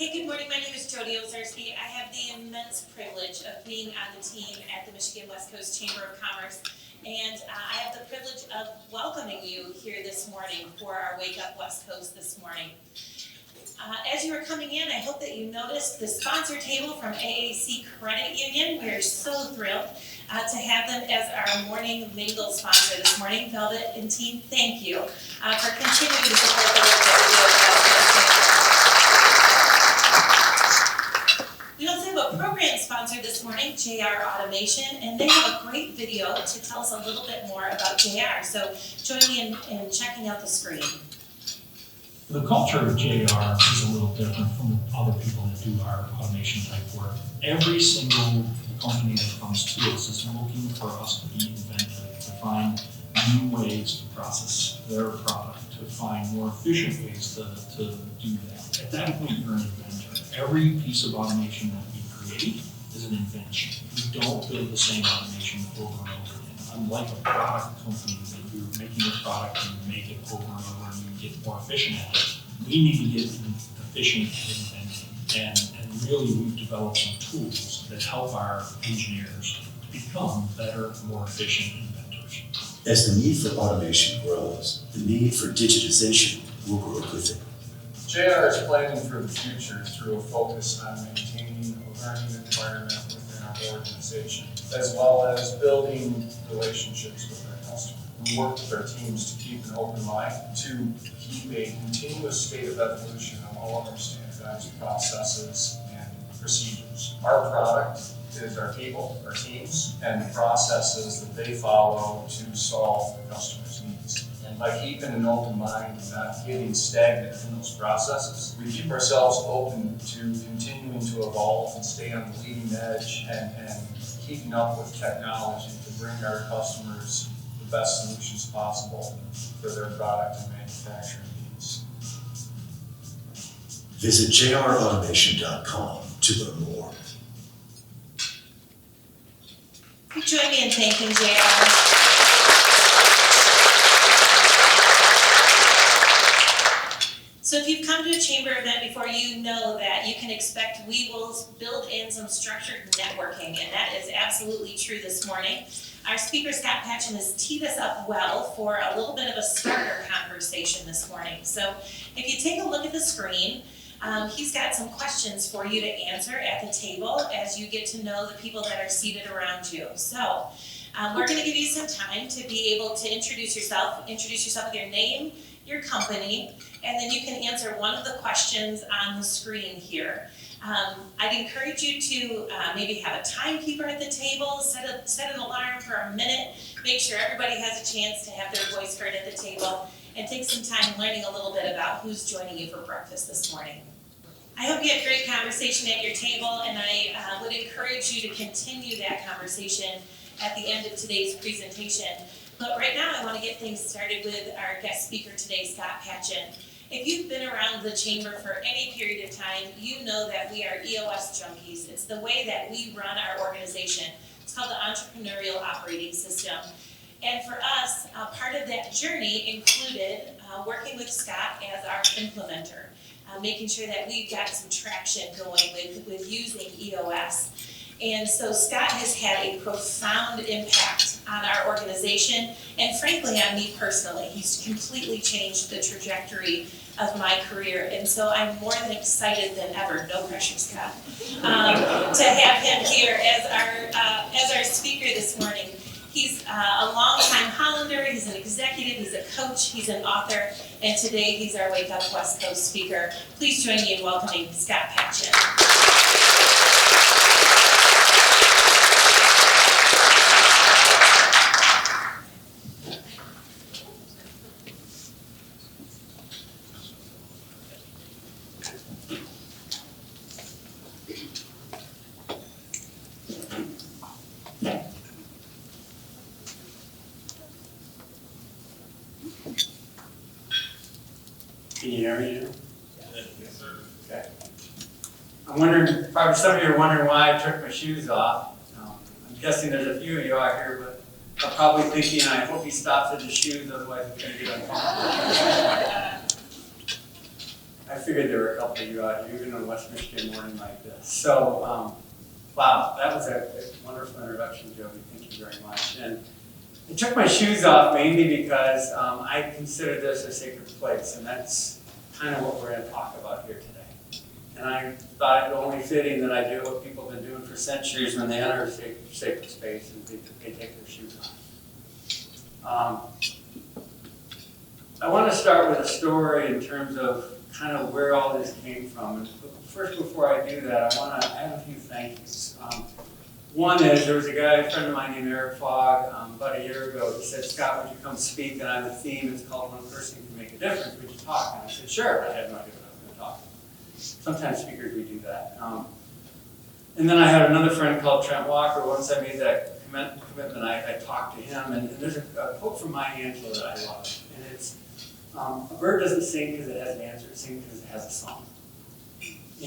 Hey, good morning. My name is Jody Ozarski. I have the immense privilege of being on the team at the Michigan West Coast Chamber of Commerce, and I have the privilege of welcoming you here this morning for our Wake Up West Coast this morning. As you were coming in, I hope that you noticed the sponsor table from AAC Credit Union. We are so thrilled to have them as our morning legal sponsor this morning. Velvet and team, thank you for continuing to support the work that we do at West Coast. We also have a program sponsor this morning, JR Automation, and they have a great video to tell us a little bit more about JR. So join me in checking out the screen. The culture of JR is a little different from other people that do our automation type work. Every single company that comes to us is looking for us to be inventive, to find new ways to process their product, to find more efficient ways to do that. At that point, you're an inventor. Every piece of automation that we create is an invention. We don't build the same automation over and over again. Unlike a product company that you're making a product and you make it over and over and you get more efficient at it, we need to get efficient at inventing. And really we've developed some tools that help our engineers become better, more efficient inventors. As the need for automation grows, the need for digitization will grow with it. JR is planning for the future through a focus on maintaining a learning environment within our organization, as well as building relationships with our customers. We work with our teams to keep an open mind, to keep a continuous state of evolution of all of our standardized processes and procedures. Our product is our people, our teams, and the processes that they follow to solve the customer's needs. And by keeping an open mind and not getting stagnant in those processes, we keep ourselves open to continuing to evolve and stay on the leading edge and keeping up with technology to bring our customers the best solutions possible for their product and manufacturing needs. Visit jrautomation.com to learn more. Join me in thanking JR. So if you've come to a chamber event before, you know that you can expect we will build in some structured networking, and that is absolutely true this morning. Our speaker, Scott Patchin, has teed us up well for a little bit of a starter conversation this morning. So if you take a look at the screen, he's got some questions for you to answer at the table as you get to know the people that are seated around you. So we're going to give you some time to be able to introduce yourself with your name, your company, and then you can answer one of the questions on the screen here. I'd encourage you to maybe have a timekeeper at the table, set an alarm for a minute, make sure everybody has a chance to have their voice heard at the table, and take some time learning a little bit about who's joining you for breakfast this morning. I hope you had great conversation at your table, and I would encourage you to continue that conversation at the end of today's presentation. But right now I want to get things started with our guest speaker today, Scott Patchin. If you've been around the chamber for any period of time, you know that we are EOS junkies. It's the way that we run our organization. It's called the Entrepreneurial Operating System. And for us, part of that journey included working with Scott as our implementer, making sure that we've got some traction going with using EOS. And so Scott has had a profound impact on our organization and frankly on me personally. He's completely changed the trajectory of my career, and so I'm more than excited than ever, no pressure, Scott, to have him here as our speaker this morning. He's a longtime Hollander, he's an executive, he's a coach, he's an author, and today he's our Wake Up West Coast speaker. Please join me in welcoming Scott Patchin. Can you hear me? Yes, sir. Okay. I'm wondering, probably some of you are wondering why I took my shoes off. I'm guessing there's a few of you out here, but I'm probably thinking, I hope he stops at his shoes, otherwise it's going to get uncomfortable. I figured there were a couple of you out here, even on West Michigan morning like this. So, wow, that was a wonderful introduction, Jody. Thank you very much. And I took my shoes off mainly because I consider this a sacred place, and that's kind of what we're going to talk about here today. And I thought it only fitting that I do what people have been doing for centuries when they enter a sacred space and they take their shoes off. I want to start with a story in terms of kind of where all this came from. And first, before I do that, I have a few thank yous. One is, there was a guy, a friend of mine named Eric Fogg, about a year ago, he said, Scott, would you come speak? And I have a theme, it's called One Person Can Make a Difference, would you talk? And I said, sure, I had no idea what I was going to talk. Sometimes speakers, we do that. And then I had another friend called Trent Walker. Once I made that commitment, I talked to him, and there's a quote from Maya Angelou that I love, and it's, a bird doesn't sing because it has an answer, it sings because it has a song.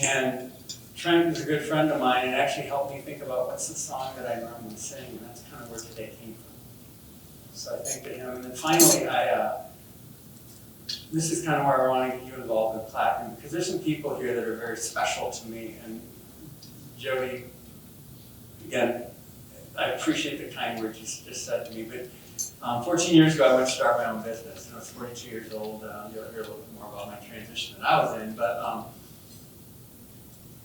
And Trent is a good friend of mine, and actually helped me think about what's the song that I normally sing, and that's kind of where today came from. So I thank him. And then finally, this is kind of where I want to get you involved in Platinum, because there's some people here that are very special to me. And Jody, again, I appreciate the kind words you just said to me, but 14 years ago I went to start my own business, and I was 42 years old. You'll hear a little bit more about my transition that I was in, but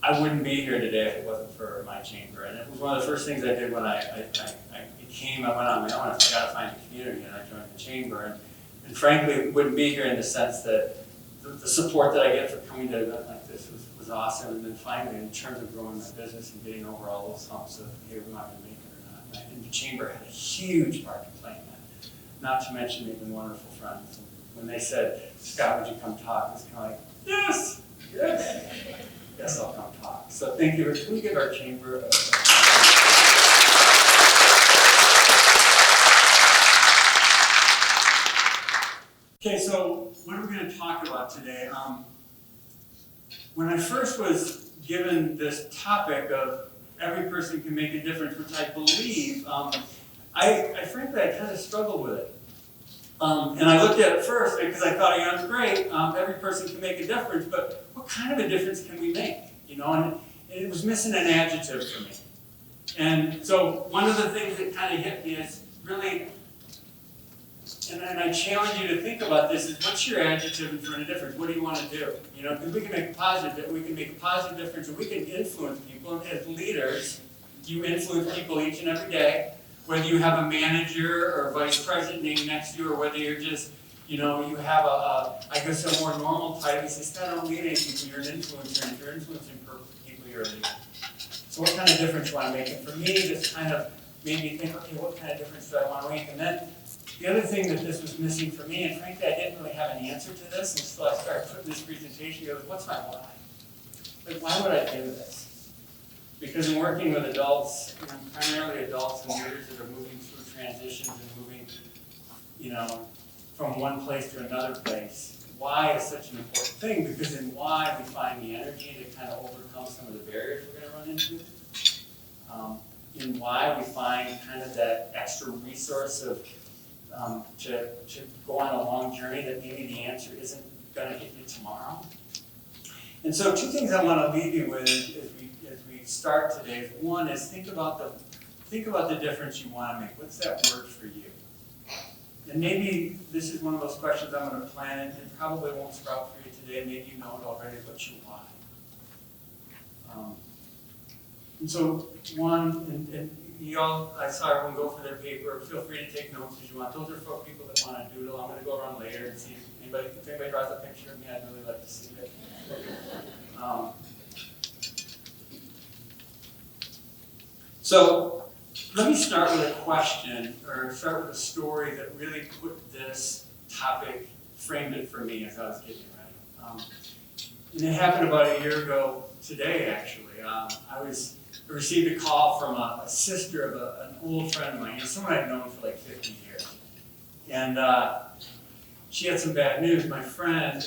I wouldn't be here today if it wasn't for my chamber. And it was one of the first things I did when I went on my own. I said, I gotta find a community, and I joined the chamber. And frankly, wouldn't be here in the sense that the support that I get for coming to an event like this was awesome. And then finally, in terms of growing my business and getting over all those humps of, hey, we're not gonna make it or not. And the chamber had a huge part to play in that. Not to mention they've been wonderful friends. And when they said, Scott, would you come talk? It was kind of like, yes, yes. Yes, I'll come talk. So thank you. Can we give our chamber a... Okay, so what are we going to talk about today? When I first was given this topic of every person can make a difference, which I believe, I frankly, I kind of struggled with it. And I looked at it first because I thought, yeah, it's great, every person can make a difference, but what kind of a difference can we make? You know, and it was missing an adjective for me. And so one of the things that kind of hit me is really, and I challenge you to think about this, is what's your adjective in front of difference? What do you want to do? You know, because we can make a positive difference, and we can influence people. And as leaders, you influence people each and every day. Whether you have a manager or a vice president named next to you, or whether you're just, you know, you have I guess a more normal type. You say, Scott, I don't lead any people, you're an influencer, and if you're influencing people, you're a leader. So what kind of difference do I make? And for me, this kind of made me think, okay, what kind of difference do I want to make? And then the other thing that this was missing for me, and frankly, I didn't really have an answer to this until I started putting this presentation together, what's my why? Like, why would I do this? Because in working with adults, you know, primarily adults and leaders that are moving through transitions and moving, you know, from one place to another place, why is such an important thing? Because in why we find the energy to kind of overcome some of the barriers we're going to run into. In why we find kind of that extra resource of to go on a long journey that maybe the answer isn't going to hit you tomorrow. And so two things I want to leave you with as we start today is, one is think about the difference you want to make. What's that word for you? And maybe this is one of those questions I'm going to plan, and it probably won't sprout for you today. Maybe you know it already, but you why. And so one, and you all, I saw everyone go for their paper. Feel free to take notes as you want. Those are for people that want to doodle. I'm going to go around later and see if anybody draws a picture of me. I'd really like to see it. So let me start with a question, or start with a story that really put this topic, framed it for me as I was getting ready. And it happened about a year ago today, actually. I received a call from a sister of an old friend of mine, someone I'd known for like 50 years. And she had some bad news. My friend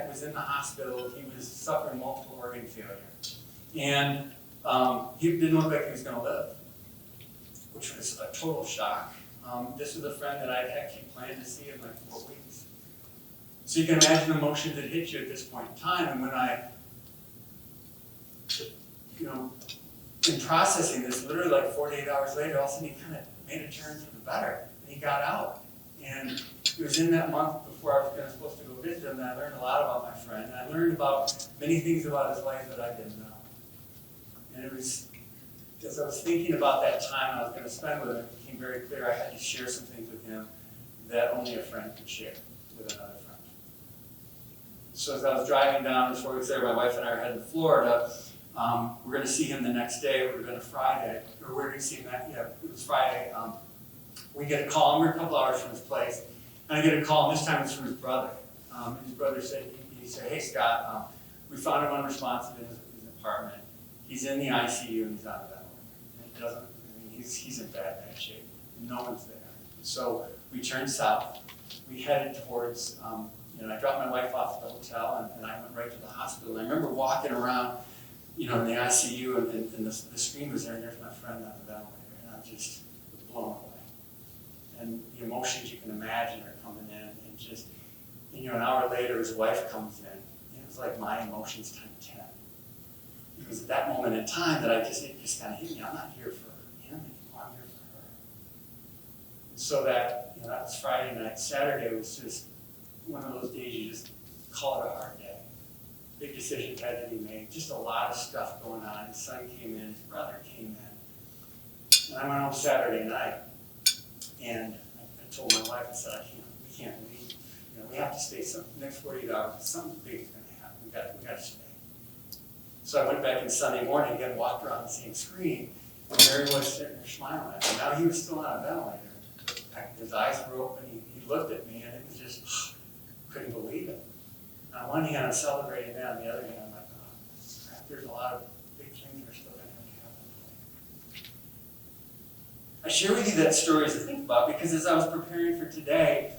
was in the hospital. He was suffering multiple organ failure. And he didn't look like he was going to live, which was a total shock. This was a friend that I'd actually planned to see in like 4 weeks. So you can imagine the emotions that hit you at this point in time. And when I, in processing this, literally like 48 hours later, all of a sudden he kind of made a turn for the better. And he got out. And it was in that month before I was supposed to go visit him that I learned a lot about my friend. And I learned about many things about his life that I didn't know. And it was, as I was thinking about that time I was going to spend with him, it became very clear I had to share some things with him that only a friend could share with another friend. So as I was driving down, before we was there, my wife and I were heading to Florida. We're going to see him the next day. We were going to Friday, or we're going to see him it was Friday. We get a call, and we're a couple hours from his place, and I get a call, and this time it's from his brother. And his brother said, he said, "Hey Scott, we found him unresponsive in his apartment. He's in the ICU and he's on a ventilator. And he's in bad shape. No one's there." So we turned south. We headed towards, I dropped my wife off at the hotel and I went right to the hospital. And I remember walking around, in the ICU and the screen was there and there's my friend on the ventilator. And I was just blown away. And the emotions you can imagine are coming in and just, an hour later his wife comes in. It was like my emotions times 10. Because at that moment in time that it just kind of hit me, I'm not here for him anymore, I'm here for her. And so that was Friday night. Saturday was just one of those days you just call it a hard day. Big decisions had to be made, just a lot of stuff going on. His son came in, his brother came in. And I went home Saturday night, and I told my wife, I said, we can't leave. We have to stay next 48 hours. Something big is going to happen. We got to stay. So I went back in Sunday morning again, walked around the same screen, and there he was sitting there smiling at me. Now he was still on a ventilator. His eyes were open, he looked at me, and it was just, couldn't believe it. On one hand, I'm celebrating that, on the other hand, I'm like, oh, crap, there's a lot of big things that are still going to have to happen. I share with you that story as to think about, because as I was preparing for today,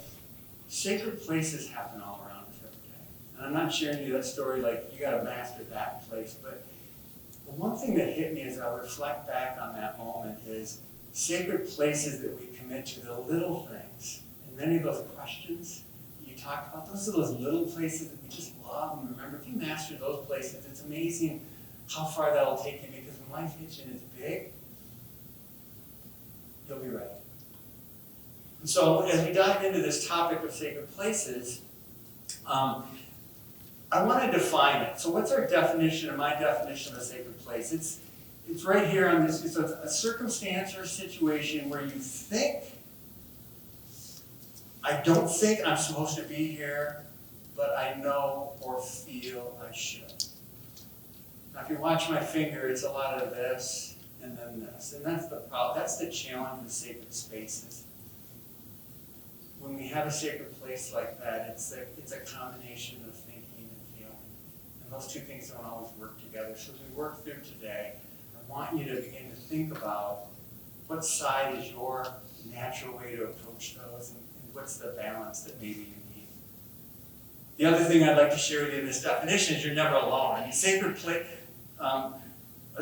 sacred places happen all around us every day. And I'm not sharing you that story like you got to master that place, but the one thing that hit me as I reflect back on that moment is sacred places that we commit to, the little things, and many of those questions you talked about, those are those little places that we just love and remember. If you master those places, it's amazing how far that'll take you, because when life hits you and it's big, you'll be ready. And so as we dive into this topic of sacred places, I want to define it. So what's our definition, or my definition of a sacred place? It's right here on this. It's a circumstance or situation where you think, I don't think I'm supposed to be here, but I know or feel I should. Now if you watch my finger, it's a lot of this and then this. And that's the problem. That's the challenge with sacred spaces. When we have a sacred place like that, it's a combination of thinking and feeling. And those two things don't always work together. So as we work through today, I want you to begin to think about what side is your natural way to approach those, and what's the balance that maybe you need. The other thing I'd like to share with you in this definition is you're never alone. I mean, a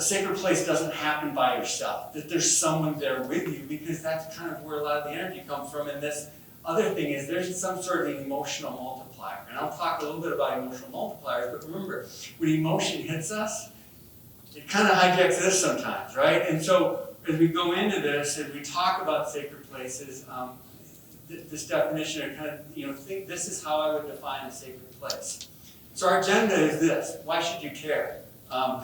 sacred place doesn't happen by yourself, that there's someone there with you, because that's kind of where a lot of the energy comes from. And this other thing is there's some sort of emotional multiplier. And I'll talk a little bit about emotional multipliers, but remember, when emotion hits us, it kind of hijacks this sometimes, right? And so as we go into this and we talk about sacred places, this definition, kind of, think this is how I would define a sacred place. So our agenda is this: why should you care? Yeah,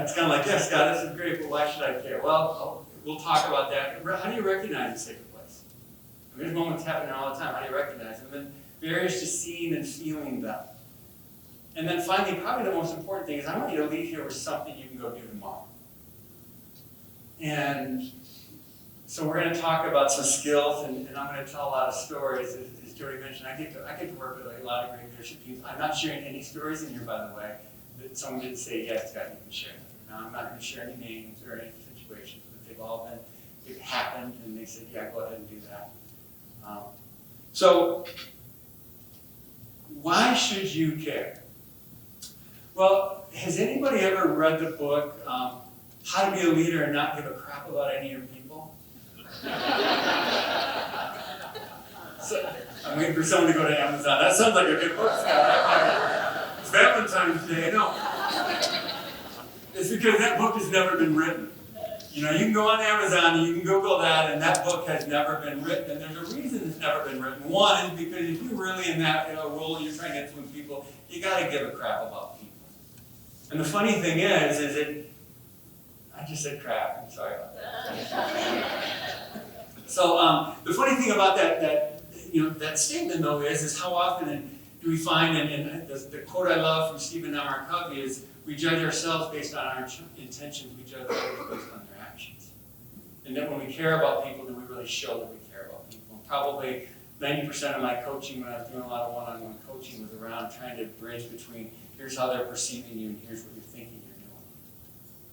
it's kind of like, yes, Scott, this is great, but why should I care? Well, we'll talk about that. How do you recognize a sacred place? I mean, there's moments happening all the time. How do you recognize them? And barriers to seeing and feeling them. And then finally, probably the most important thing is I want you to leave here with something you can go do tomorrow. And so we're going to talk about some skills, and I'm going to tell a lot of stories. As Jody mentioned, I get to work with a lot of great leadership teams. I'm not sharing any stories in here, by the way, that someone didn't say, yes, Scott, you can share them. Now, I'm not going to share any names or any situations, but they've all been, it happened, and they said, yeah, go ahead and do that. So, why should you care? Well, has anybody ever read the book, How to Be a Leader and Not Give a Crap About Any of Your People? I'm waiting for someone to go to Amazon. That sounds like a good book, Scott. It's Valentine's Day. No. It's because that book has never been written. You know, you can go on Amazon and you can Google that, and that book has never been written. And there's a reason it's never been written. One is because if you're really in that role, you're trying to influence people, you got to give a crap about people. And the funny thing is it, I just said crap. I'm sorry about that. So the funny thing about that statement though is how often do we find, and the quote I love from Stephen M. R. Covey is, we judge ourselves based on our intentions, we judge others based on their actions. And that when we care about people, then we really show that we care about people. And probably 90% of my coaching when I was doing a lot of one-on-one coaching was around trying to bridge between here's how they're perceiving you and here's what you're thinking you're doing.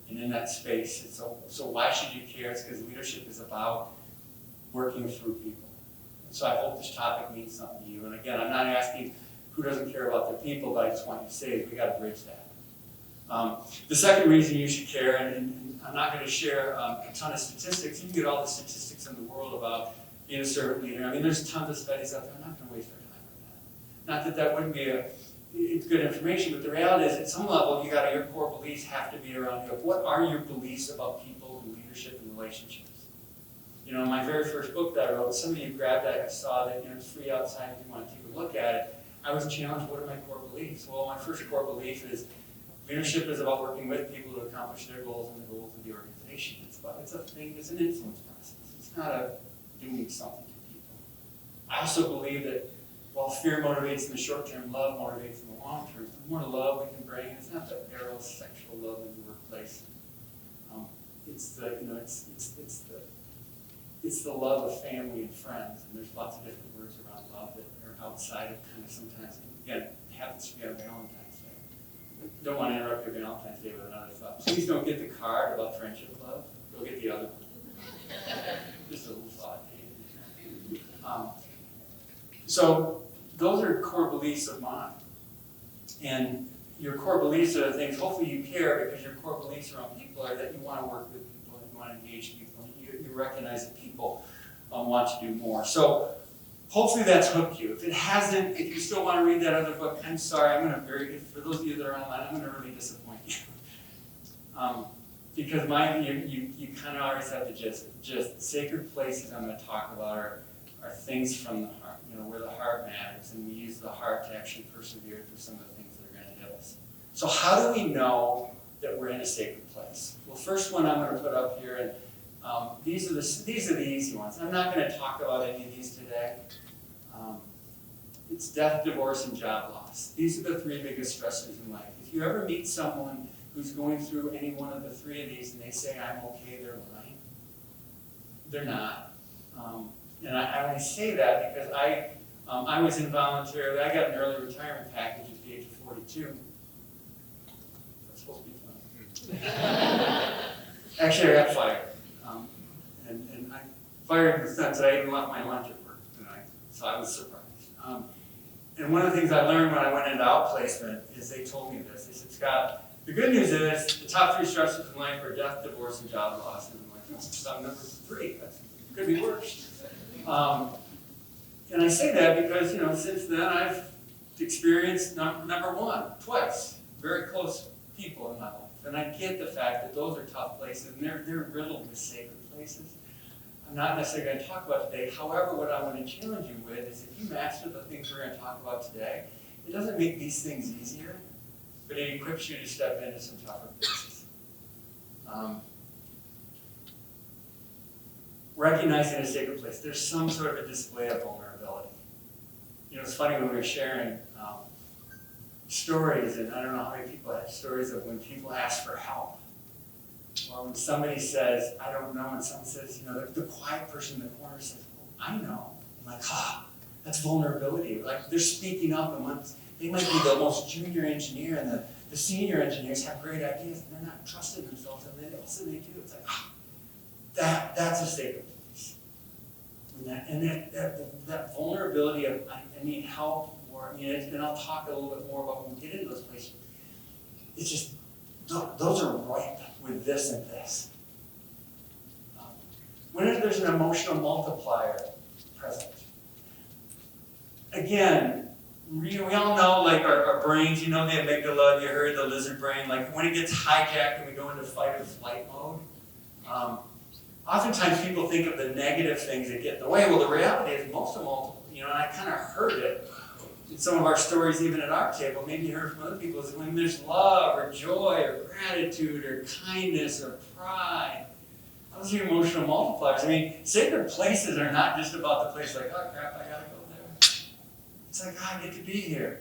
And in that space, so why should you care? It's because leadership is about working through people. And so I hope this topic means something to you. And again, I'm not asking who doesn't care about their people, but I just want you to say is we got to bridge that. The second reason you should care, and I'm not going to share a ton of statistics. You can get all the statistics in the world about being a servant leader. I mean, there's tons of studies out there. I'm not going to waste our time with that. Not that that wouldn't be it's good information, but the reality is at some level, your core beliefs have to be around you. What are your beliefs about people and leadership and relationships? You know, my very first book that I wrote, some of you grabbed that, I saw that, it's free outside if you want to take a look at it. I was challenged, what are my core beliefs? Well, my first core belief is leadership is about working with people to accomplish their goals and the goals of the organization. It's a thing, it's an influence process. It's not a doing something to people. I also believe that while fear motivates in the short term, love motivates in the long term. The more love we can bring, it's not the eros sexual love in the workplace. It's the love of family and friends, and there's lots of different words around love that are outside of kind of sometimes, again, it happens to be on Valentine's Day. Don't want to interrupt your Valentine's Day with another thought. Please don't get the card about friendship love. Go get the other one. Just a little thought. So those are core beliefs of mine. And your core beliefs are the things, hopefully you care because your core beliefs around people are that you want to work with people, and you want to engage people, and you recognize that people want to do more. So hopefully that's hooked you. If it hasn't, if you still want to read that other book, I'm sorry, I'm going to for those of you that are online, I'm going to really disappoint you. Because you kind of always have to just sacred places I'm going to talk about are things from the heart, where the heart matters, and we use the heart to actually persevere through some of the things that are going to hit us. So how do we know that we're in a sacred place? Well, first one I'm going to put up here, and these are the easy ones. I'm not going to talk about any of these today. It's death, divorce, and job loss. These are the three biggest stressors in life. If you ever meet someone who's going through any one of the three of these and they say, I'm okay, they're lying. They're not. And I only say that because I was involuntarily, I got an early retirement package at the age of 42. That's supposed to be funny. Actually, I got fired. And I fired in the sense that I even left my lunch at work tonight, so I was surprised. And one of the things I learned when I went into outplacement is they told me this. They said, Scott, the good news is the top three stressors in life are death, divorce, and job loss. And I'm like, that's number three. That could be worse. And I say that because, since then I've experienced number one twice, very close people in my life. And I get the fact that those are tough places, and they're riddled with sacred places. I'm not necessarily going to talk about today. However, what I want to challenge you with is if you master the things we're going to talk about today, it doesn't make these things easier, but it equips you to step into some tougher places. Recognizing a sacred place, there's some sort of a display of vulnerability. It's funny when we're sharing stories, and I don't know how many people have stories of when people ask for help. Or when somebody says, I don't know, and someone says, the quiet person in the corner says, oh, I know. I'm like, that's vulnerability. Like, they're speaking up, and they might be the most junior engineer, and the senior engineers have great ideas, and they're not trusting themselves, and then also they do. It's like, that's a sacred place. And that vulnerability of, I need help, and I'll talk a little bit more about when we get into those places. It's just, those are ripe with this and this. Whenever there's an emotional multiplier present, again, we all know, like, our brains, you know, the amygdala, you heard the lizard brain, like when it gets hijacked and we go into fight or flight mode, oftentimes people think of the negative things that get in the way. Well, the reality is most of them, you know, and I kind of heard it in some of our stories, even at our table, maybe you heard from other people, is when there's love or joy or gratitude or kindness or pride, those are emotional multipliers. I mean, sacred places are not just about the place like, oh crap, I gotta go there. It's like, I get to be here.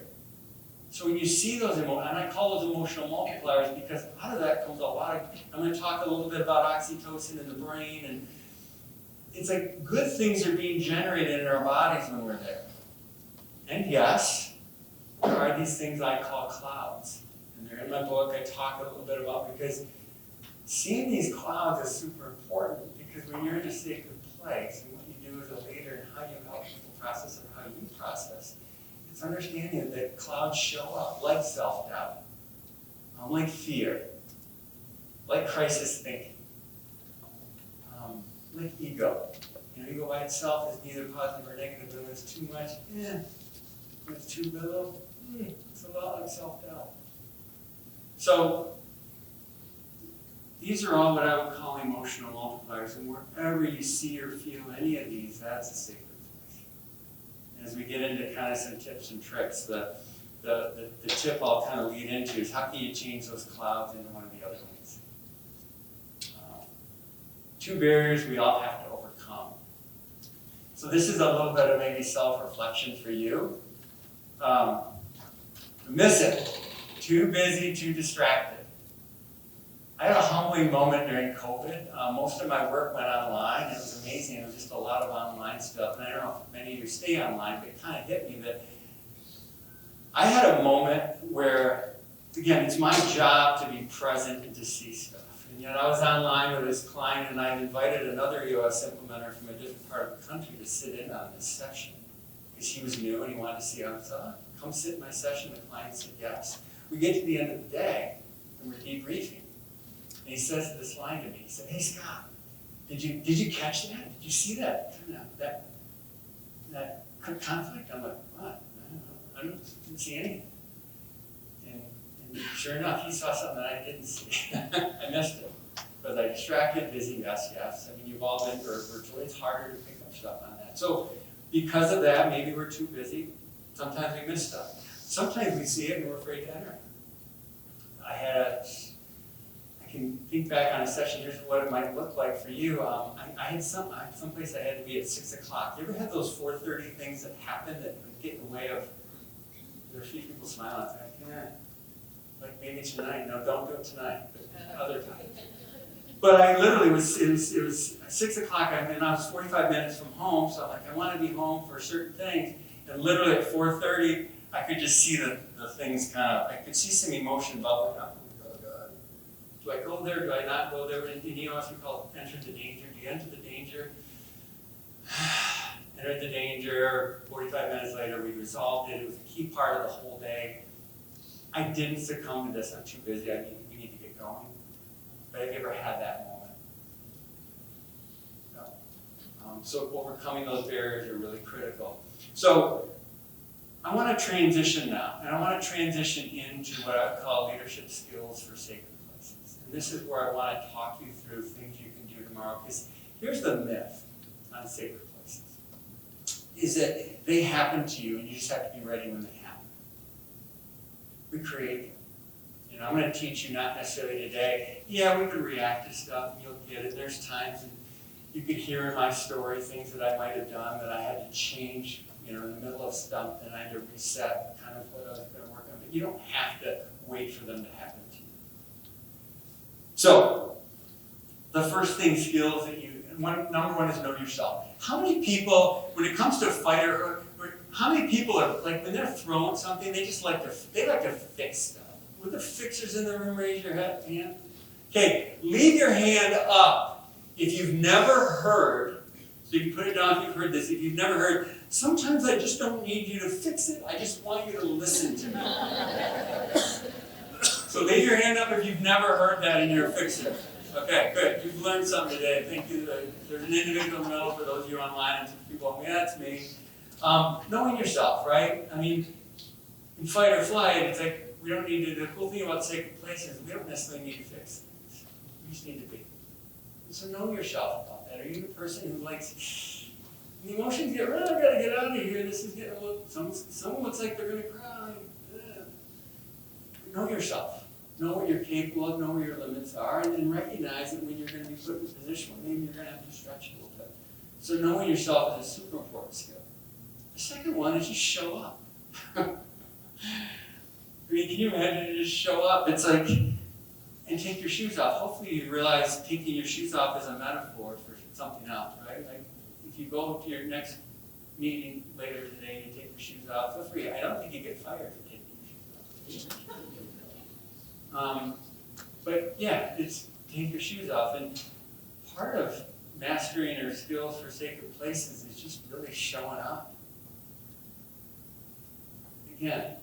So when you see those and I call those emotional multipliers because out of that comes a lot of, I'm going to talk a little bit about oxytocin in the brain, and it's like good things are being generated in our bodies when we're there. And yes, there are these things I call clouds. And they're in my book, I talk a little bit about, because seeing these clouds is super important, because when you're in a sacred place, and what you do as a leader and how you help people process and how you process, it's understanding that clouds show up like self-doubt, like fear, like crisis thinking, like ego. You know, ego by itself is neither positive or negative, but when it's too much, when it's too little, it's a lot like self-doubt. So, these are all what I would call emotional multipliers, and wherever you see or feel any of these, that's a sacred place. As we get into kind of some tips and tricks, the tip I'll kind of lead into is how can you change those clouds into one of the other ones? Two barriers we all have to overcome. So this is a little bit of maybe self-reflection for you. Miss it. Too busy, too distracted. I had a humbling moment during COVID. Most of my work went online. It was amazing. It was just a lot of online stuff. And I don't know if many of you stay online, but it kind of hit me that I had a moment where, again, it's my job to be present and to see stuff. And yet I was online with this client, and I invited another EOS implementer from a different part of the country to sit in on this session. Because he was new and he wanted to see how it's on. Come sit in my session. The client said yes. We get to the end of the day, and we're debriefing. And he says this line to me. He said, "Hey Scott, did you catch that? Did you see that that conflict?" I'm like, "What? I didn't see anything." And sure enough, he saw something that I didn't see. I missed it. Was I distracted, busy? Yes. I mean, you've all been virtually. It's harder to pick up stuff on that. So because of that, maybe we're too busy. Sometimes we miss stuff. Sometimes we see it and we're afraid to enter it. I can think back on a session. Here's what it might look like for you. I had someplace I had to be at 6 o'clock. You ever had those 4:30 things that happen that get in the way of? There are a few people smiling. I can't. Like maybe tonight. No, don't do it tonight. But other time. But I literally it was 6 o'clock and I was 45 minutes from home. So I'm like, I want to be home for certain things. And literally at 4:30, I could just see the things kind of. I could see some emotion bubbling up. Do I go there? Do I not go there? In EOS, we call it enter the danger. Do you enter the danger? Entered the danger. 45 minutes later, we resolved it. It was a key part of the whole day. I didn't succumb to this. I'm too busy. We need to get going. But have you ever had that moment? No. So overcoming those barriers are really critical. So I want to transition now. And I want to transition into what I call leadership skills for sacred places. And this is where I want to talk you through things you can do tomorrow. Because here's the myth on sacred places. Is that they happen to you and you just have to be ready when they happen. We create them. You know, I'm going to teach you not necessarily today. Yeah, we can react to stuff and you'll get it. There's times and you could hear in my story things that I might have done that I had to change, you know, in the middle of stuff, and I had to reset kind of what I was going to work on. But you don't have to wait for them to happen to you. So, the first thing, skills that number one is know yourself. How many people, when it comes to fighter, how many people are, like, when they're throwing something, they like to fix stuff? With the fixers in the room, raise your hand. Okay, leave your hand up if you've never heard, so you can put it down if you've heard this, if you've never heard, sometimes I just don't need you to fix it, I just want you to listen to me. So leave your hand up if you've never heard that and you're a fixer. Okay, good. You've learned something today. Thank you. There's an individual in the middle for those of you online and people, yeah, that's me. Knowing yourself, right? I mean, in fight or flight, it's like we don't need to, the cool thing about sacred places, we don't necessarily need to fix things. We just need to be. So know yourself about that. Are you a person who likes, the emotions get, well, I gotta get out of here, this is getting a little, someone looks like they're gonna cry. Know yourself. Know what you're capable of, know where your limits are, and then recognize that when you're gonna be put in a position where maybe you're gonna have to stretch a little bit. So knowing yourself is a super important skill. The second one is just show up. I mean, can you imagine to just show up? It's like, and take your shoes off. Hopefully you realize taking your shoes off is a metaphor for something else, right? Like, if you go to your next meeting later today and you take your shoes off, feel free. I don't think you get fired for taking your shoes off. But yeah, it's take your shoes off. And part of mastering our skills for sacred places is just really showing up. Again,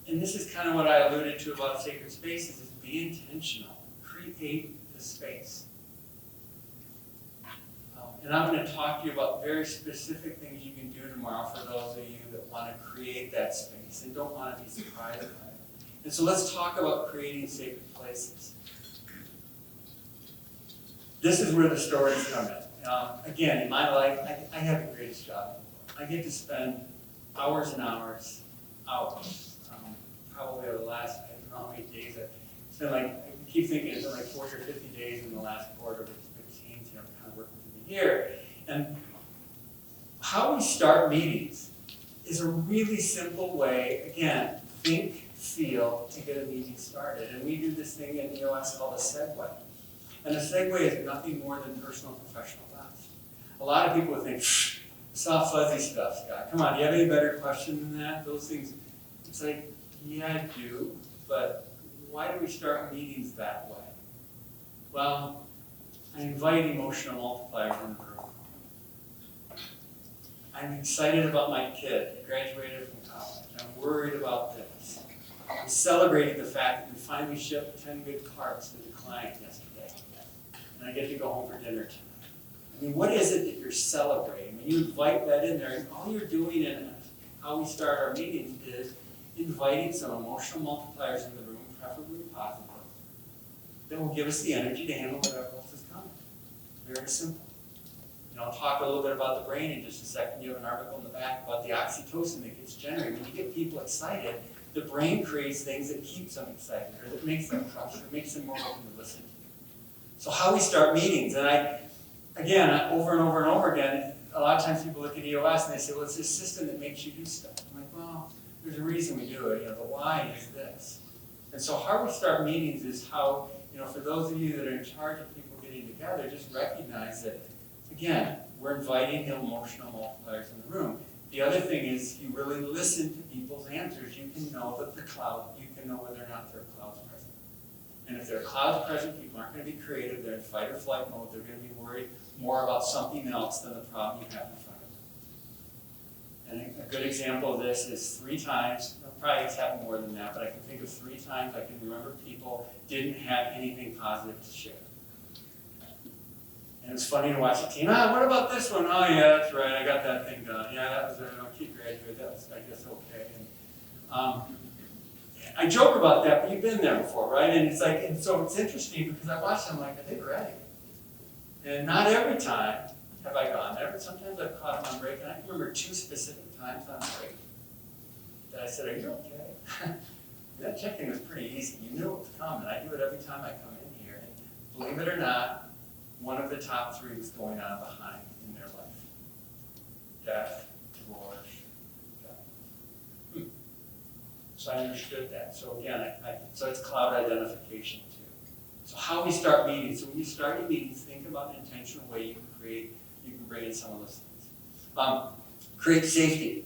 and this is kind of what I alluded to about sacred spaces, is be intentional. Create the space. And I'm going to talk to you about very specific things you can do tomorrow for those of you that want to create that space and don't want to be surprised by it. And so let's talk about creating sacred places. This is where the stories come in. Again, in my life, I have the greatest job. I get to spend hours and hours. Probably over the last, I don't know how many days. It's been like, I keep thinking it's been like 40 or 50 days in the last quarter with teams, kind of working with me here. And how we start meetings is a really simple way, again, think, feel, to get a meeting started. And we do this thing in EOS called a segue. And a segue is nothing more than personal and professional best. A lot of people think, soft fuzzy stuff, Scott. Come on, do you have any better question than that? Those things, it's like, yeah, I do, but why do we start meetings that way? Well, I invite emotional multipliers in the room. I'm excited about my kid. He graduated from college. I'm worried about this. I'm celebrating the fact that we finally shipped 10 good cards to the client yesterday. And I get to go home for dinner tonight. I mean, what is it that you're celebrating? When you invite that in there, and all you're doing in how we start our meetings is inviting some emotional multipliers in the room, preferably positive, that will give us the energy to handle whatever else is coming. Very simple. And I'll talk a little bit about the brain in just a second. You have an article in the back about the oxytocin that gets generated. When you get people excited, the brain creates things that keeps them excited, or that makes them trust, or makes them more open to listen to you. So how we start meetings, and again, over and over and over again, a lot of times people look at EOS and they say, well, it's this system that makes you do stuff. I'm like, well, there's a reason we do it, the why is this. And so how we start meetings is how, for those of you that are in charge of people getting together, just recognize that, again, we're inviting the emotional multipliers in the room. The other thing is you really listen to people's answers. You can know that you can know whether or not there are clouds present. And if there are clouds present, people aren't going to be creative. They're in fight or flight mode. They're going to be worried more about something else than the problem you have in front of them. And a good example of this is 3 times, probably it's happened more than that, but I can think of 3 times I can remember people didn't have anything positive to share. And it's funny to watch the team, what about this one? Oh yeah, that's right, I got that thing done. Yeah, that was my kid graduated, that was, I guess, okay. And, I joke about that, but you've been there before, right? And it's like, and so it's interesting because I watch them like, are they ready? And not every time have I gone there, but sometimes I've caught them on break, and I can remember 2 specific times on break that I said, are you okay? That check-in was pretty easy. You knew it was coming. I do it every time I come in here. And believe it or not, one of the top 3 was going on behind in their life. Death, divorce, death. So I understood that. So again, so it's cloud identification too. So how we start meetings. So when you start your meetings, think about an intentional way you can bring in some of those things. Create safety.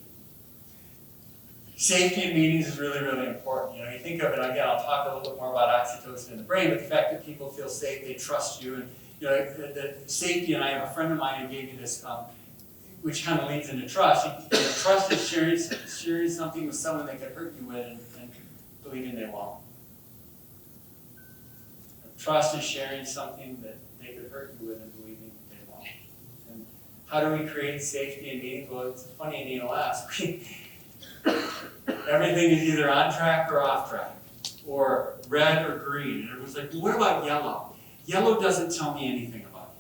Safety in meetings is really, really important. You think of it, again, I'll talk a little bit more about oxytocin in the brain, but the fact that people feel safe, they trust you, and the safety, and I have a friend of mine who gave me this, which kind of leads into trust. Trust is sharing something with someone they could hurt you with and believing they won't. Trust is sharing something that they could hurt you with and believing they won't. And How do we create safety and meaning? Well, it's funny and you'll ask. Everything is either on track or off track, or red or green. And everyone's like, well, what about yellow? Yellow doesn't tell me anything about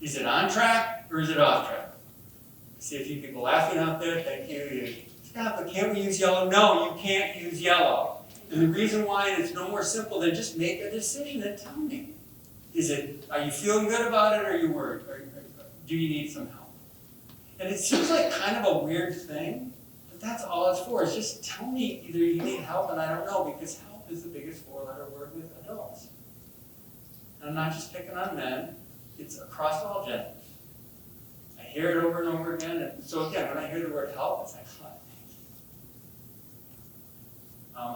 you. Is it on track or is it off track? I see a few people laughing out there. Thank you. Stop, but can't we use yellow? No, you can't use yellow. And the reason why it's no more simple than just make a decision and tell me. Are you feeling good about it or are you worried? Or do you need some help? And it seems like kind of a weird thing, but that's all it's for. It's just tell me either you need help and I don't know, because help is the biggest four-letter word with adults. And I'm not just picking on men, it's across all genders. I hear it over and over again, and so again, when I hear the word help, it's like, huh.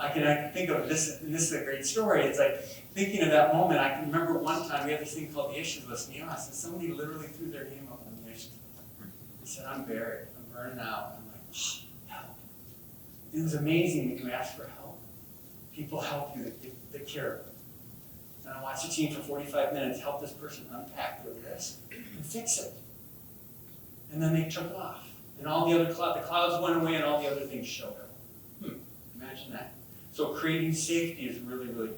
I can think of this, and this is a great story. It's like thinking of that moment. I can remember one time we had this thing called the issues list in the office, and somebody literally threw their name up on the issues list. They said, I'm buried, I'm burning out. I'm like, oh, help. And it was amazing when you ask for help. People help you that care. And I watched the team for 45 minutes help this person unpack their risk and fix it. And then they took off. And all the other the clouds went away and all the other things showed up. Imagine that. So creating safety is really, really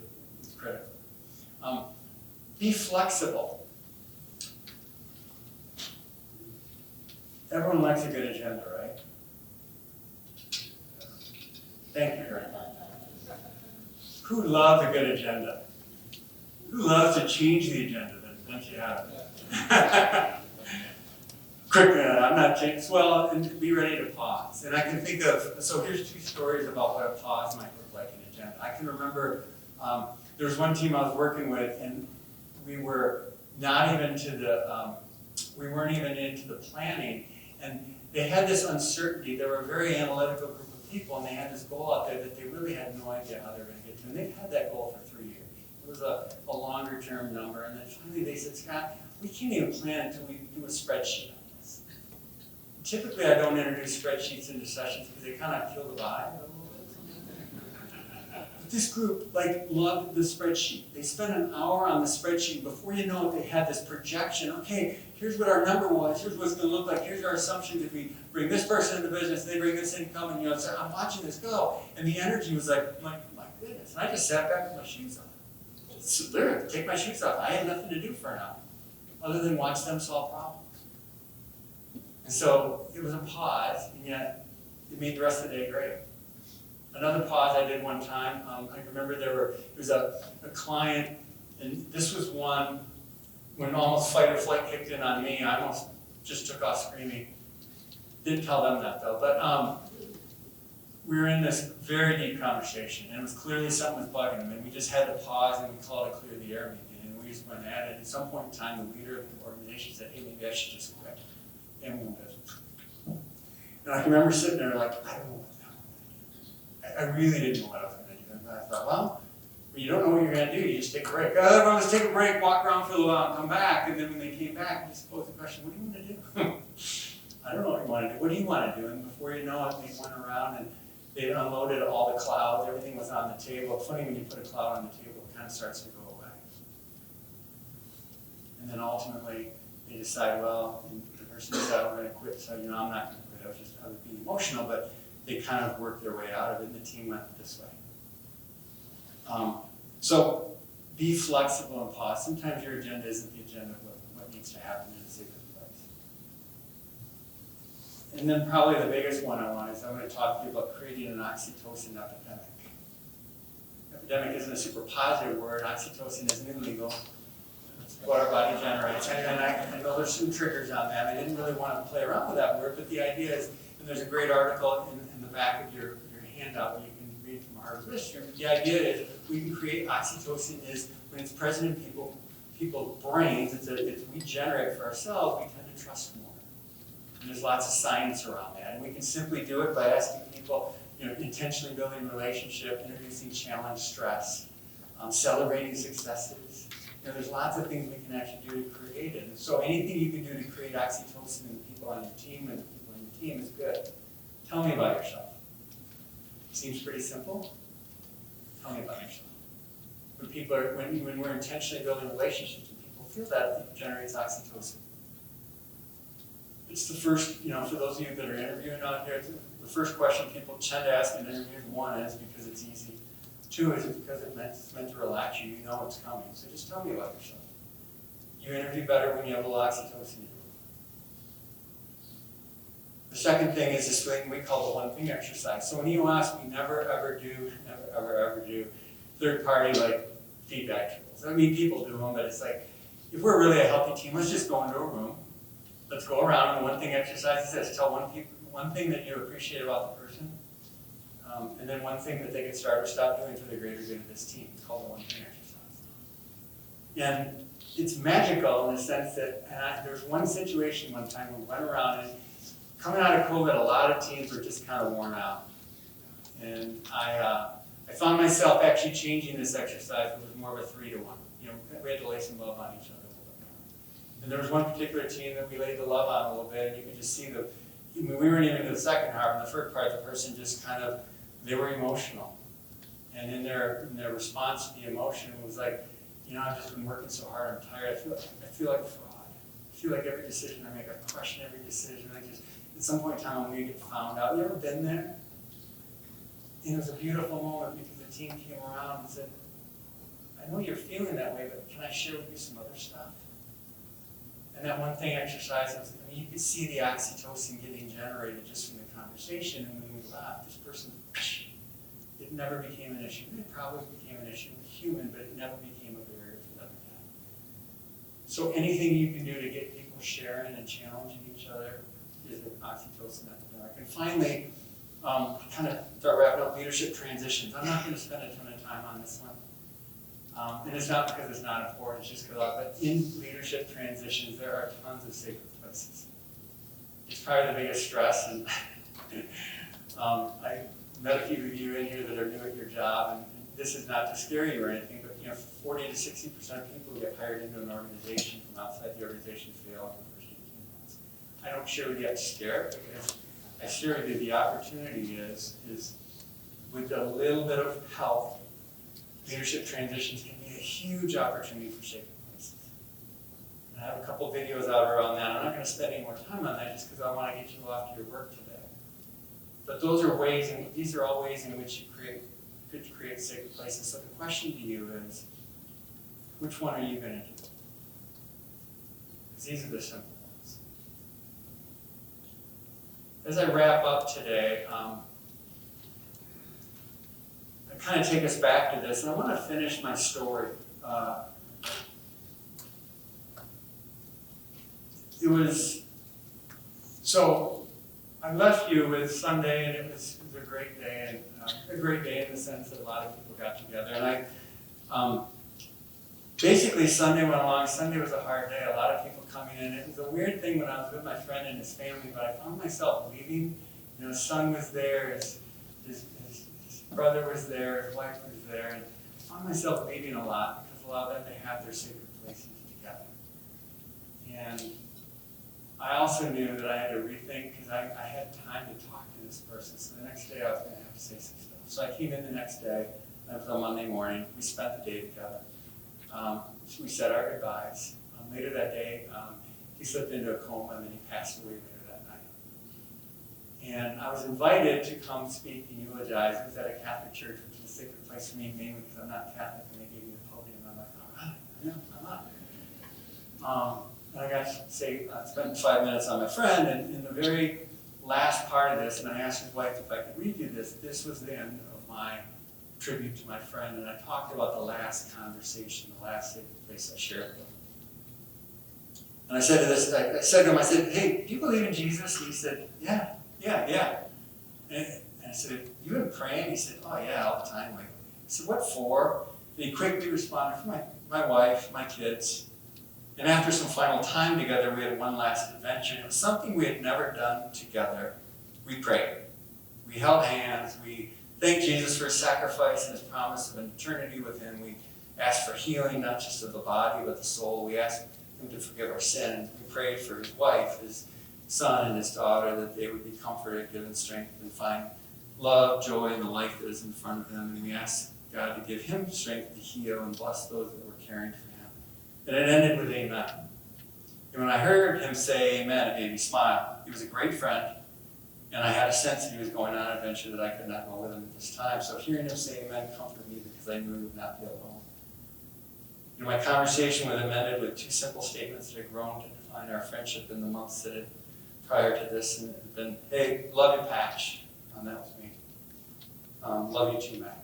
critical. Be flexible. Everyone likes a good agenda, right? Thank you very much. Who loves a good agenda? Who loves to change the agenda once you have it? Quick, I'm not changing. Well, and be ready to pause. And I can think of, so here's two stories about what a pause might look like in agenda. I can remember there was one team I was working with, and we were not even to the, we weren't even into the planning, and they had this uncertainty. They were a very analytical group of people, and they had this goal out there that they really had no idea how they were going to get to. And they've had that goal for 3 years. It was a longer term number, and then finally they said, Scott, we can't even plan until we do a spreadsheet. Typically, I don't introduce spreadsheets into sessions because they kind of kill the vibe a little bit. But this group, loved the spreadsheet. They spent an hour on the spreadsheet. Before you know it, they had this projection. Okay, here's what our number was. Here's what it's going to look like. Here's our assumptions if we bring this person into business, they bring this income, and so I'm watching this go. And the energy was like, my goodness. And I just sat back with my shoes on. So there, take my shoes off. I had nothing to do for an hour other than watch them solve problems. And so it was a pause, and yet it made the rest of the day great. Another pause I did one time, I remember there was a client, and this was one when almost fight or flight kicked in on me. I almost just took off screaming. Didn't tell them that though, but we were in this very deep conversation, and it was clearly something was bugging them, and we just had to pause and we called it a clear the air meeting, and we just went at it. At some point in time, the leader of the organization said, hey, maybe I should just quit. And we went, and I can remember sitting there like, I don't know what the hell I'm going to do. I really didn't know what I was going to do. And I thought, well, you don't know what you're going to do. You just take a break. Everyone just take a break, walk around for a little while, and come back. And then when they came back, I just posed the question, what do you want to do? I don't know what you want to do. What do you want to do? And before you know it, they went around and they unloaded all the clouds. Everything was on the table. It's funny when you put a cloud on the table, it kind of starts to go away. And then ultimately, they decide, well, the person decided we're going to quit, so I'm not going to quit. I was being emotional, but they kind of worked their way out of it, and the team went this way. So be flexible and pause. Sometimes your agenda isn't the agenda of what needs to happen in a safe place. And then probably the biggest one I want is I'm going to talk to you about creating an oxytocin epidemic. Epidemic isn't a super positive word. Oxytocin isn't illegal. What our body generates. And I know there's some triggers on that. I didn't really want to play around with that word, but the idea is, and there's a great article in the back of your handout that you can read from Harvard Literature. The idea is we can create oxytocin is when it's present in people's brains, we generate for ourselves, we tend to trust more. And there's lots of science around that. And we can simply do it by asking people, intentionally building a relationship, introducing challenge, stress, celebrating successes. There's lots of things we can actually do to create it. And so anything you can do to create oxytocin in the people on your team and the people on your team is good. Tell me about yourself. Seems pretty simple. Tell me about yourself. When we're intentionally building relationships and people feel that, it generates oxytocin. it's the first, for those of you that are interviewing out here, the first question people tend to ask in interviews, one is because it's easy. Two is because it's meant to relax you. You know it's coming. So just tell me about yourself. You interview better when you have a little oxytocin in you. The second thing is this thing we call the one thing exercise. So when you ask, we never ever do third party like feedback tools. I mean, people do them, but it's like, if we're really a healthy team, let's just go into a room. Let's go around, and the one thing exercise says, tell one thing that you appreciate about the person, and then one thing that they can start or stop doing for the greater good of this team. It's called the one thing exercise. And it's magical in the sense that there's one situation one time we went around, and coming out of COVID, a lot of teams were just kind of worn out. And I found myself actually changing this exercise. It was more of a 3-to-1. We had to lay some love on each other. And there was one particular team that we laid the love on a little bit, and you could just see we weren't even into the second half, and the first part, the person just they were emotional. And in their response to the emotion was like, I've just been working so hard, I'm tired, I feel like a fraud. I feel like every decision I make, I question every decision. At some point in time, I'm going to get found out. You ever been there? And it was a beautiful moment because the team came around and said, I know you're feeling that way, but can I share with you some other stuff? And that one thing exercise, you could see the oxytocin getting generated just from the conversation. And when we laughed, this person, it never became an issue. It probably became an issue with human, but it never became a barrier for them again. So anything you can do to get people sharing and challenging each other is an oxytocin epidemic. And finally, kind of start wrapping up leadership transitions. I'm not going to spend a ton of time on this one. And it's not because it's not important, it's just because, but in leadership transitions, there are tons of sacred places. It's probably the biggest stress, and I met a few of you in here that are new at your job, and this is not to scare you or anything, but 40 to 60% of people who get hired into an organization from outside the organization fail in the first 18 months. I don't share with you to scare, because I share with you the opportunity is with a little bit of help, leadership transitions can be a huge opportunity for sacred places. And I have a couple videos out around that. I'm not going to spend any more time on that just because I want to get you off to your work today. But these are all ways in which you could create sacred places. So the question to you is, which one are you going to do? Because these are the simple ones. As I wrap up today, kind of take us back to this, and I want to finish my story. So I left you with Sunday, and it was a great day, and a great day in the sense that a lot of people got together. And I basically Sunday went along. Sunday was a hard day. A lot of people coming in. It was a weird thing when I was with my friend and his family, but I found myself leaving. His son was there. His brother was there, his wife was there, and I found myself leaving a lot because a lot of them, they have their sacred places together. And I also knew that I had to rethink because I had time to talk to this person. So the next day I was going to have to say some stuff. So I came in the next day. That was on Monday morning. We spent the day together. We said our goodbyes. Later that day, he slipped into a coma and then he passed away later that night. And I was invited to come speak and eulogize. It was at a Catholic church, which is a sacred place for me, mainly because I'm not Catholic, and they gave me the podium. I'm like, all right, yeah, I'm not. And I got to spend 5 minutes on my friend, and in the very last part of this, and I asked his wife if I could read you this. This was the end of my tribute to my friend, and I talked about the last conversation, the last sacred place I shared with him. And I said to him, I said, hey, do you believe in Jesus? And he said, yeah. And I said, you been praying? He said, oh yeah, all the time lately. I said, what for? And he quickly responded, for my wife, my kids. And after some final time together, we had one last adventure. It was something we had never done together. We prayed. We held hands. We thanked Jesus for his sacrifice and his promise of an eternity with him. We asked for healing, not just of the body, but the soul. We asked him to forgive our sins. We prayed for his wife, his son, and his daughter, that they would be comforted, given strength, and find love, joy, and the life that is in front of them. And we asked God to give him strength to heal and bless those that were caring for him. And it ended with amen. And when I heard him say amen, it made me smile. He was a great friend, and I had a sense that he was going on an adventure that I could not go with him at this time. So hearing him say amen comforted me because I knew he would not be alone. My conversation with him ended with two simple statements that had grown to define our friendship in the months that had prior to this, and it had been, hey, love you, Patch. That was me. Love you too, Matt.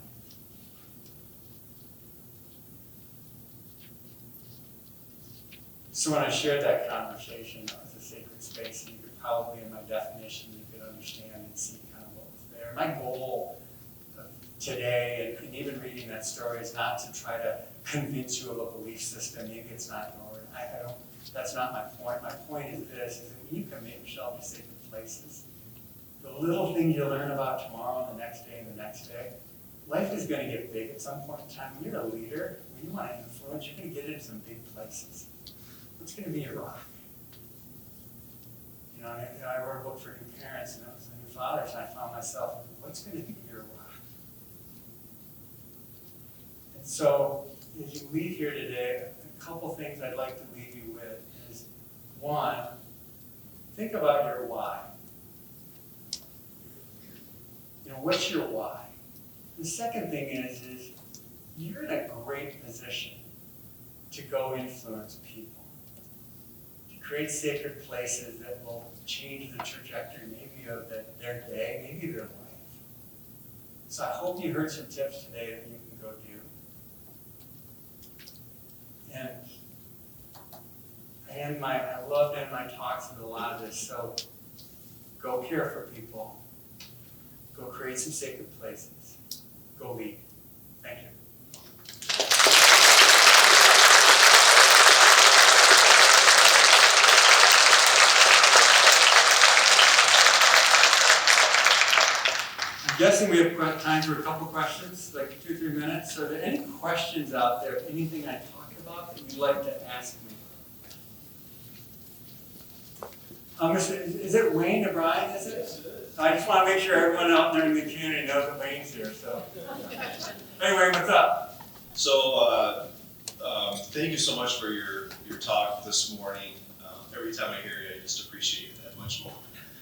So when I shared that conversation, that was a sacred space, and you could probably, in my definition, you could understand and see kind of what was there. My goal today, and even reading that story, is not to try to convince you of a belief system. Maybe it's not yours. I don't. That's not my point. My point is this: is that when you commit yourself to sacred places, the little things you learn about tomorrow, and the next day, and the next day, life is going to get big at some point in time. When you're a leader, when you want to influence, you're going to get into some big places. What's going to be your rock? You know, I wrote a book for new parents, and it was new fathers, and I found myself, what's going to be your rock? And so, as you leave here today, a couple things I'd like to leave you with is, one, think about your why. You know, what's your why? The second thing is you're in a great position to go influence people. Create sacred places that will change the trajectory maybe of their day, maybe their life. So I hope you heard some tips today that you can go do. And I love to end my talks with a lot of this. So go care for people. Go create some sacred places. Go lead. Thank you. I'm guessing we have time for a couple questions, like 2 or 3 minutes. So are there any questions out there, anything I talked about that you'd like to ask me? Is it Wayne O'Brien, is it? I just want to make sure everyone out there in the community knows that Wayne's here. So, hey Wayne, what's up? So, thank you so much for your talk this morning. Every time I hear you, I just appreciate it that much more.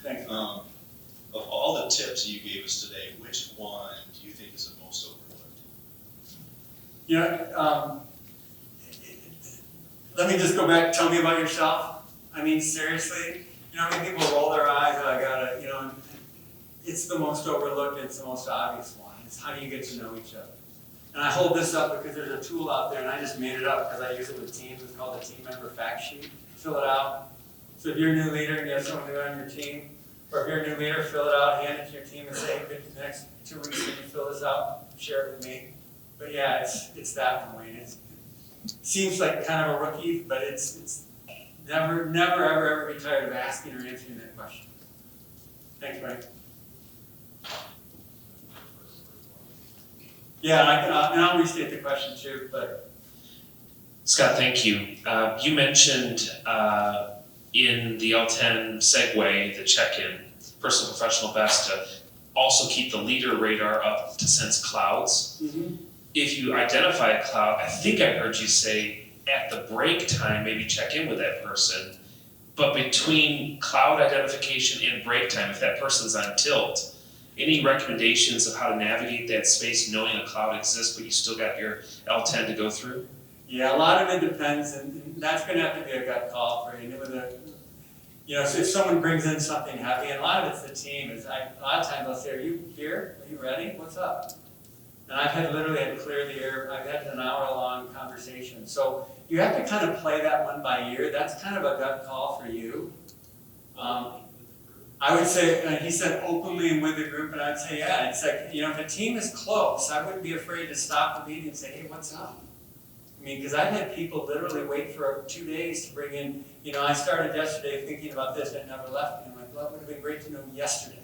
Thanks. Of all the tips you gave us today, which one do you think is the most overlooked? You know, let me just go back. Tell me about yourself. I mean, seriously, you know, how many people roll their eyes? Oh, I gotta, you know, it's the most overlooked. It's the most obvious one. It's how do you get to know each other? And I hold this up because there's a tool out there, and I just made it up because I use it with teams. It's called the Team Member Fact Sheet. Fill it out. So if you're a new leader and you have someone new on your team, or if you're a new leader, fill it out, hand it to your team, and say, the next 2 weeks, when you fill this out, share it with me. But yeah, it's that one, Wayne. It seems like kind of a rookie, but it's never, ever be tired of asking or answering that question. Thanks, Wayne. Yeah, and I'll restate the question too, but. Scott, thank you. You mentioned in the L10 segue, the check-in, personal professional best, to also keep the leader radar up to sense clouds. Mm-hmm. If you identify a cloud, I think I heard you say at the break time, maybe check in with that person. But between cloud identification and break time, if that person's on tilt, any recommendations of how to navigate that space knowing a cloud exists, but you still got your L10 to go through? Yeah, a lot of it depends, and that's going to have to be a gut call for you. You know, so if someone brings in something heavy, and a lot of it's the team, a lot of times I'll say, are you here? Are you ready? What's up? And I've literally had to clear the air. I've had an hour-long conversation. So you have to kind of play that one by ear. That's kind of a gut call for you. I would say, he said openly and with the group, and I'd say, yeah, it's like, you know, if a team is close, I wouldn't be afraid to stop the meeting and say, hey, what's up? I mean, because I've had people literally wait for 2 days to bring in, you know, I started yesterday thinking about this, and it never left me. I'm like, well, it would have been great to know yesterday.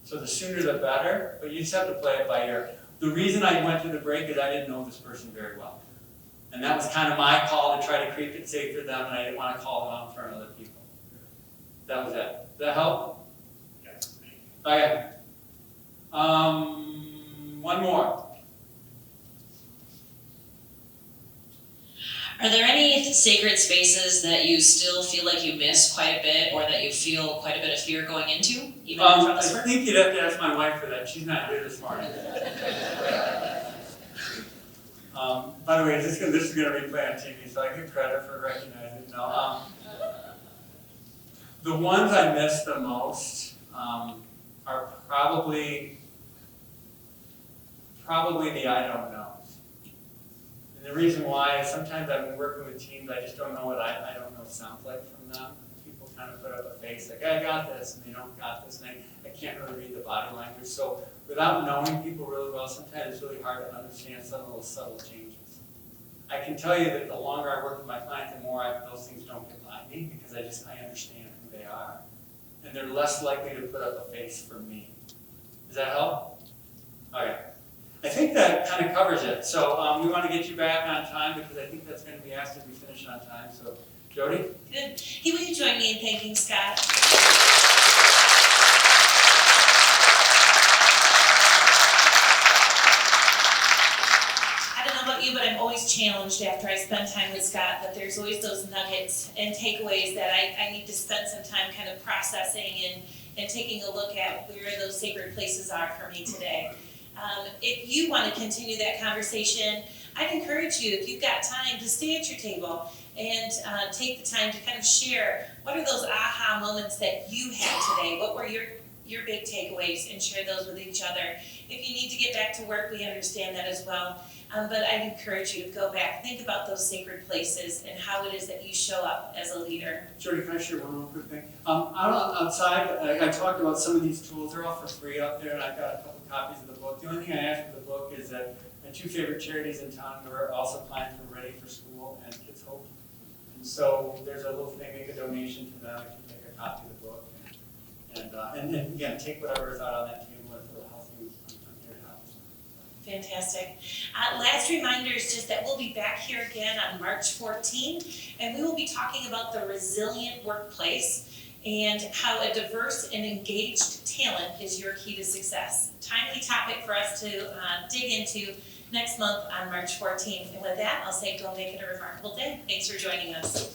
So the sooner the better, but you just have to play it by ear. The reason I went to the break is I didn't know this person very well. And that was kind of my call to try to create it safe for them, and I didn't want to call them out in front of other people. That was it. Does that help? Yes. Okay. One more. Are there any sacred spaces that you still feel like you miss quite a bit, or that you feel quite a bit of fear going into, even from this I work? think you'd have to ask my wife for that. She's not here this morning. By the way, this is gonna replay on TV, so I get credit for recognizing it. No, the ones I miss the most are probably the I don't know. And the reason why is sometimes I've been working with teams, I just don't know what I don't know sounds like from them. People kind of put up a face like, I got this, and they don't got this, and I can't really read the body language. So without knowing people really well, sometimes it's really hard to understand some of those subtle changes. I can tell you that the longer I work with my clients, the more those things don't get by me, because I understand who they are. And they're less likely to put up a face for me. Does that help? Okay. I think that kind of covers it. So we want to get you back on time, because I think that's going to be asked if we finish on time. So, Jody? Good. Hey, will you join me in thanking Scott? I don't know about you, but I'm always challenged after I spend time with Scott, that there's always those nuggets and takeaways that I need to spend some time kind of processing and taking a look at where those sacred places are for me today. If you want to continue that conversation, I'd encourage you, if you've got time, to stay at your table and take the time to kind of share what are those aha moments that you had today. What were your big takeaways, and share those with each other. If you need to get back to work, we understand that as well. But I'd encourage you to go back, think about those sacred places and how it is that you show up as a leader. Jody, can I share one real quick thing? Outside, I talked about some of these tools. They're all for free out there, and I've got a couple copies of the book. The only thing I ask for the book is that my two favorite charities in town are also applying for Ready for School and Kids Hope. And so there's a little thing, make a donation to them if you take a copy of the book. And then again, take whatever is out on that table and it'll help you on your house. Fantastic. Last reminder is just that we'll be back here again on March 14th, and we will be talking about the resilient workplace and how a diverse and engaged talent is your key to success. Timely topic for us to dig into next month on March 14th. And with that, I'll say go make it a remarkable day. Thanks for joining us.